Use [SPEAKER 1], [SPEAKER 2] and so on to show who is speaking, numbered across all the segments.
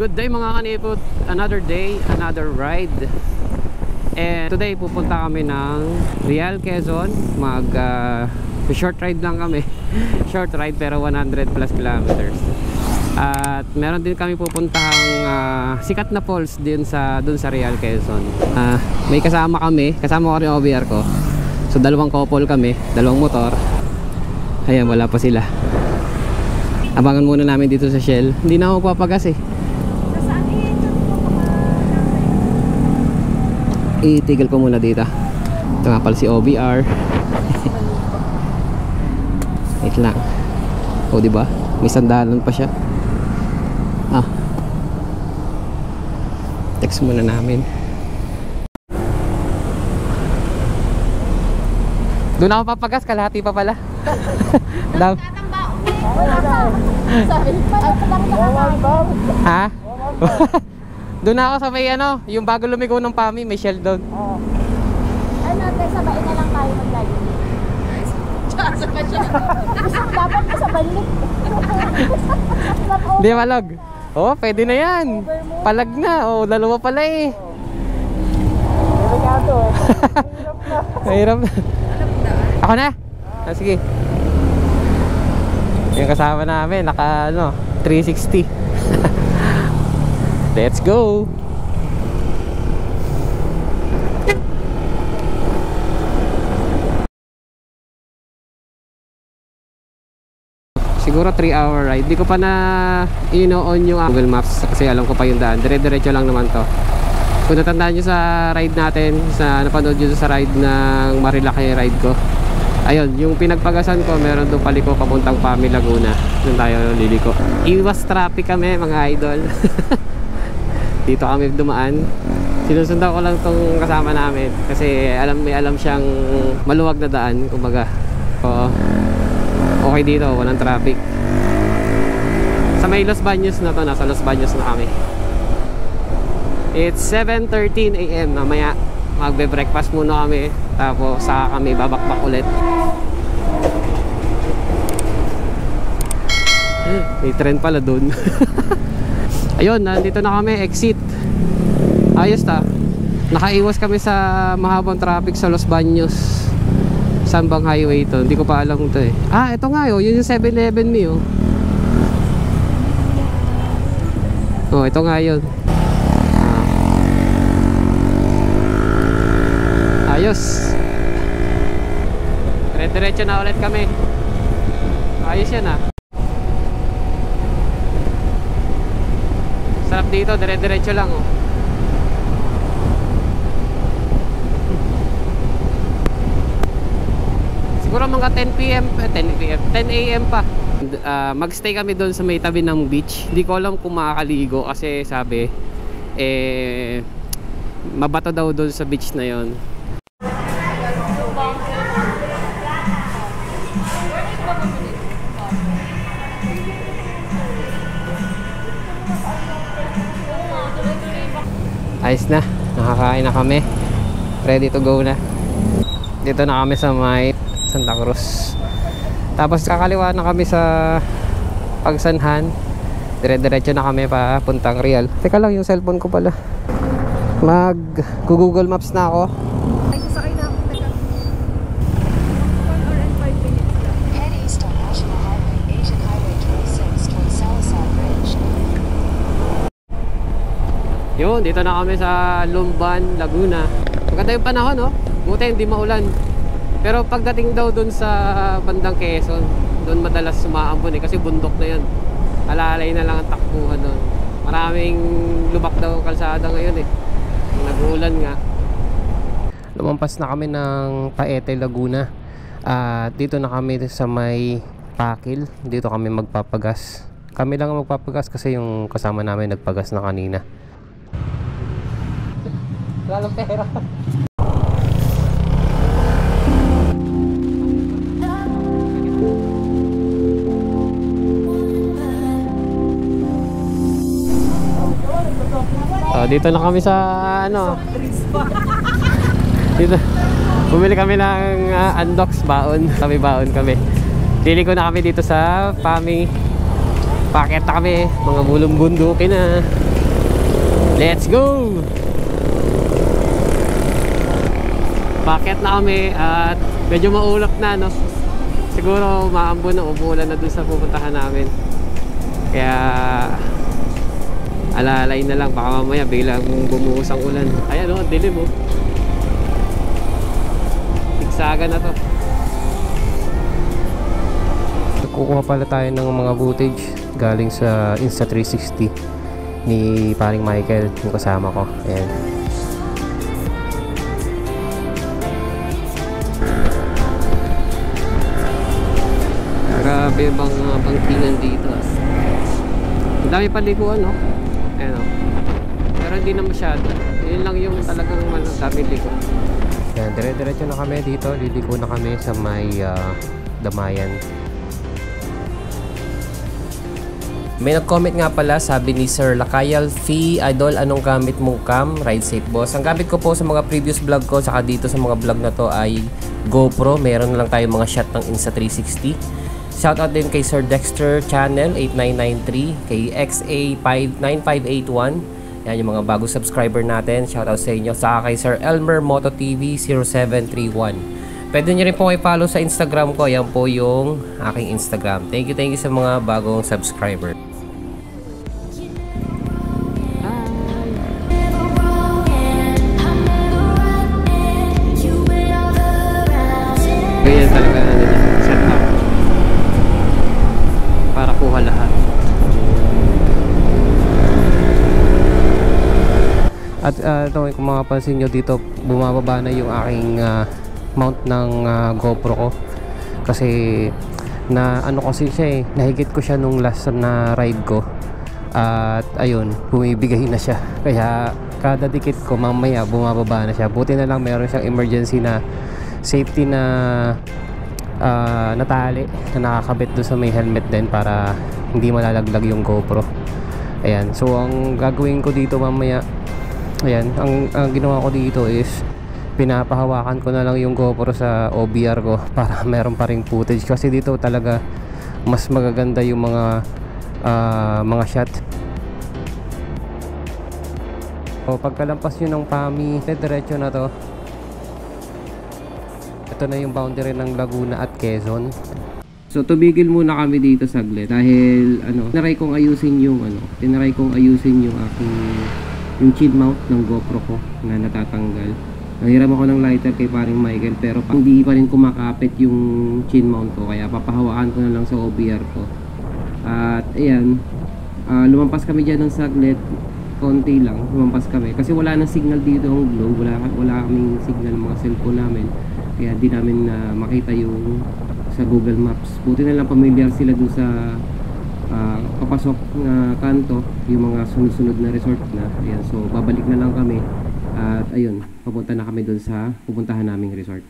[SPEAKER 1] Good day mga kanipot. Another day, another ride. And today pupunta kami ng Real Quezon. Short ride lang kami. Short ride pero 100 plus kilometers. At meron din kami pupuntahang sikat na falls dun sa Real Quezon. May kasama kami. Kasama ko rin yung OBR ko. So dalawang couple kami, dalawang motor. Ayan, wala pa sila. Abangan muna namin dito sa Shell. Hindi na ako papagas eh. Itigil ko muna dito. Ito nga pala si OBR. Wait lang. O diba? May sandalan pa siya. Text muna namin. Doon ako papagas, kalahati pa pala. Ha? Doon ako sa may yung bago lumigo ng PAMI, may Shell doon.
[SPEAKER 2] Sabay na lang tayo mag-lagi. Dapat ka sa balik.
[SPEAKER 1] Di malog. Oh, pwede na yan. Palag na. Oh, dalawa pala eh. Mahirap na. Ako na? Sige. Yung kasama namin, naka 360. Let's go. Siguro 3-hour ride. Di ko pa na on yung Google Maps kasi alam ko pa yung daan. Dire-diretso lang naman to. Kung natandaan nyo sa ride natin, napanood nyo sa ride ng Marilaki ride ko, ayun, yung pinagpagasan ko, meron doon paliko papuntang PAMI Laguna. Doon tayo liliko. Iwas traffic kami mga idol. Dito kami dumaan. Sinusundan ko lang tong kasama namin kasi may alam siyang maluwag na daan, kumbaga. So, okay dito, walang traffic. Sa may Los Baños na to, nasa Los Baños na kami. It's 7:13 AM. Mamaya magbe-breakfast muna kami, tapos saka kami babakbak ulit. May trend pala dun. Ayun, nandito na kami, exit. Ayos ta. Nakaiwas kami sa mahabang traffic sa Los Baños. Sambang highway ito, hindi ko pa alam kung ito eh. Ito nga yun yung 7-Eleven me oh. Oh, ito nga yun. Ayos. Diretso na ulit kami. Ayos yan ah. Sarap dito, diretso lang oh. Siguro mga 10 AM pa. Magstay kami doon sa may tabi ng beach. Hindi ko alam kung makakaligo kasi sabi mabato daw doon sa beach na yon. Ayos na, nakakain na kami. Ready to go na. Dito na kami sa may Santa Cruz. Tapos kakaliwa na kami sa Pagsanhan. Dire-diretso na kami pa puntang Real. Teka lang, yung cellphone ko pala. Google Maps na ako.
[SPEAKER 2] Ay, sasakay na ako. Teka. 1 hour and 5 minutes lang.
[SPEAKER 3] Head east on National Highway, Asian Highway 26 towards Salazar Bridge.
[SPEAKER 1] Yun, dito na kami sa Lumban, Laguna. Maganda yung panahon, no? Buti hindi maulan. Pero pagdating daw dun sa bandang Quezon, dun madalas sumaambon eh, kasi bundok na yun. Alalay na lang ang takbuhan doon. Maraming lubak daw kalsada ngayon eh. Nag-uulan nga. Lumampas na kami ng Paete, Laguna. Dito na kami sa may Pakil. Dito kami magpapagas. Kami lang magpapagas kasi yung kasama namin nagpagas na kanina. Walang pera. Dito na kami sa dito bumili kami ng Andox baon. Baon kami. Pili ko na kami dito sa PAMI. Paket na kami, mga bulong bundukin na. Let's go! Bakit na kami at medyo maulap na, no? Siguro maambon na, umulan na dun sa pupuntahan namin. Kaya alalay na lang, baka mamaya biglang bumuhos ang ulan. Ayan o, dilim o. Tigsaga na to. Kukuha pala tayo ng mga footage galing sa Insta360 ni paring Michael, yung kasama ko. Ayan. Grabe bang bangkingan dito. Ang dami paliguan, no? Ayan, no? Pero hindi na masyado. Yun lang yung talagang dami ligo. Ayan, dire-diretso na kami dito. Liliko na kami sa may Damayan. May nag-comment nga pala, sabi ni Sir Lakayal Fee, Idol, anong gamit mo cam? Ride safe boss. Ang gamit ko po sa mga previous vlog ko, saka dito sa mga vlog na to ay GoPro. Meron na lang tayo mga shot ng Insta360. Shoutout din kay Sir Dexter Channel 8993, kay XA9581. Yan yung mga bagong subscriber natin. Shoutout sa inyo. Saka kay Sir Elmer Moto TV 0731. Pwede nyo rin po i-follow sa Instagram ko. Yan po yung aking Instagram. Thank you sa mga bagong subscriber. Ganyan talaga set up para kuha lahat. At ito, kung mapapansin nyo dito, bumababa na yung aking mount ng GoPro ko. Kasi na ano kasi siya eh, nahigit ko siya nung last na ride ko. At ayun, bumibigay na siya. Kaya kada dikit ko mamaya bumababa na siya. Buti na lang meron siyang emergency na safety na natali na nakakabit doon sa may helmet din para hindi malalaglag yung GoPro. Ayan, so ang gagawin ko dito mamaya, ayan, ang ginawa ko dito is pinapahawakan ko na lang yung GoPro sa OBR ko para meron pa ring footage, kasi dito talaga mas magaganda yung mga shot. O pagkalampas nyo ng PAMI, diretso na to. Ito na yung boundary ng Laguna at Quezon. So tumigil muna kami dito saglit dahil tinaray kong ayusin yung aking yung chin mount ng GoPro ko na natatanggal. Nanghiram ako ng lighter kay paring Michael pero hindi pa rin kumakapit yung chin mount ko, kaya papahawakan ko na lang sa OBR ko. At ayan, lumampas kami dyan ng saglit, konti lang lumampas kami kasi wala nang signal dito ang Globe, wala kaming signal mga cellphone namin, kaya di namin makita yung sa Google Maps. Buti na lang familiar sila dun sa papasok na kanto, yung mga sunod-sunod na resort na. Ayan, so babalik na lang kami at ayun, papunta na kami dun sa pupuntahan naming resort.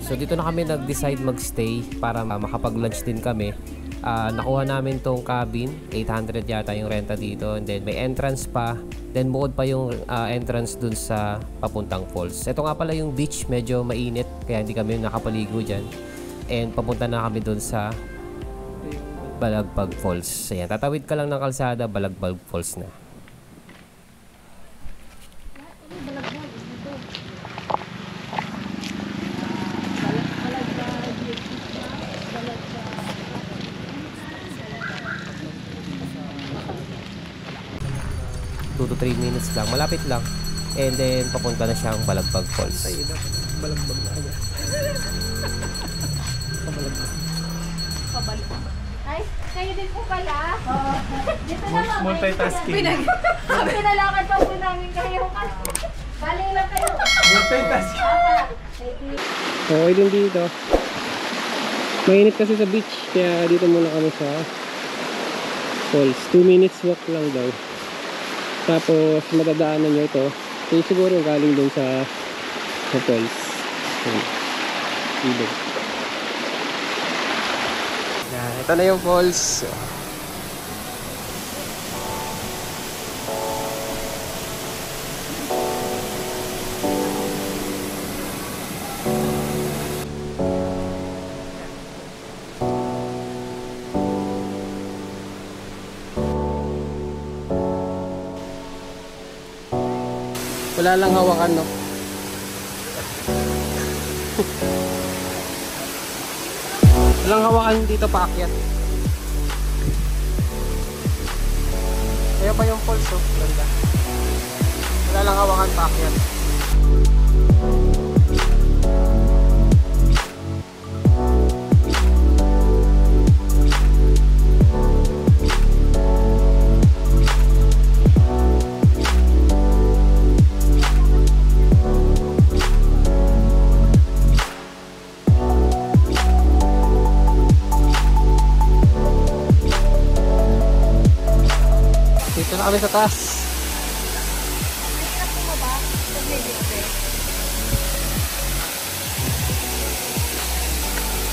[SPEAKER 1] So dito na kami nag-decide magstay para makapag-lunch din kami. nakuha namin tong cabin, 800 yata yung renta dito, and then may entrance pa, then bukod pa yung entrance dun sa papuntang falls. Ito nga pala yung beach, medyo mainit kaya hindi kami nakapaligo dyan, and papunta na kami dun sa Balagbag Falls. Ayan, tatawid ka lang ng kalsada, Balagbag Falls na. Two to 3 minutes lang, malapit lang, and then papunta na siyang Balagbag Falls.
[SPEAKER 4] Ay, balagbag na kanya. Pabalagbag.
[SPEAKER 2] Ay, kayo din po pala. Dito na lang.
[SPEAKER 4] Multitasking.
[SPEAKER 2] Pinalakad pa po namin kayo. Bali lang kayo.
[SPEAKER 4] Multitasking.
[SPEAKER 1] Okay din dito. Mainit kasi sa beach, kaya dito muna kami sa falls. 2 minutes walk lang daw. Tapos madadaanan nyo ito. Ito siguro galing dun sa falls. Ilog. Yan, ito na yung falls. Wala lang hawakan, no? Walang hawakan dito paakyat. Kaya pa yung falls, oh. Ganda. Wala lang hawakan paakyat. Dito na kami sa taas.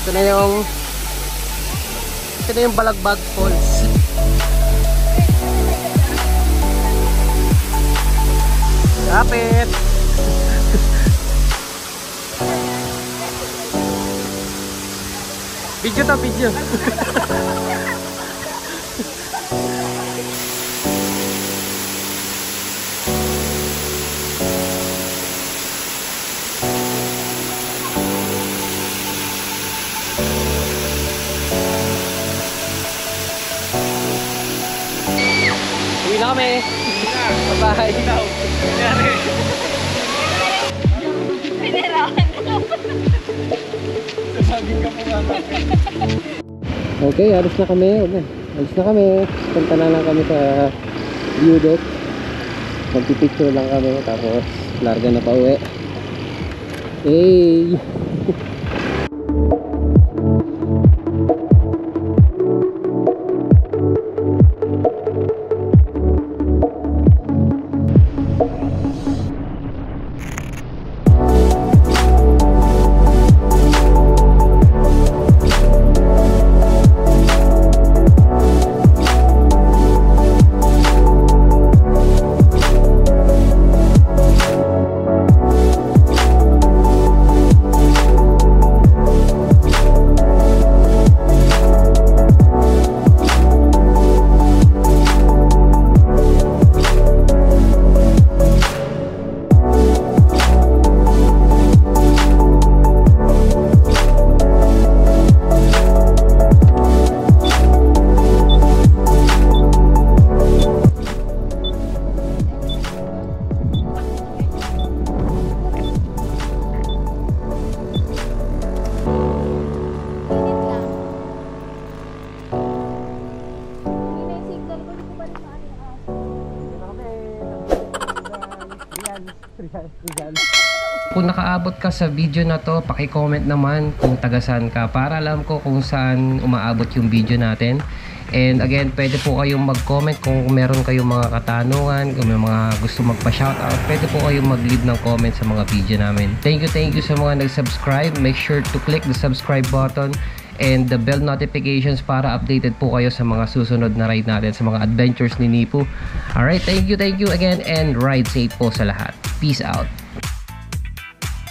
[SPEAKER 1] Ito na yung Balagbag Falls. Lapit. Video to, video. Uwi na kami. Bye-bye. Okay, alis na kami. Alis na kami. Punta na lang kami sa view deck. Magpipicture lang kami. Tapos larga na pa uwi. Hey! Kung nakaabot ka sa video na to, paki-comment naman kung taga-saan ka para alam ko kung saan umaabot yung video natin. And again, pwede po kayong mag-comment kung meron kayong mga katanungan, kung may mga gusto magpa-shoutout, pwede po kayong mag-leave ng comment sa mga video namin. Thank you sa mga nag-subscribe. Make sure to click the subscribe button and the bell notifications para updated po kayo sa mga susunod na ride natin, sa mga adventures ni Nipu. Alright, thank you again and ride safe po sa lahat. Peace out.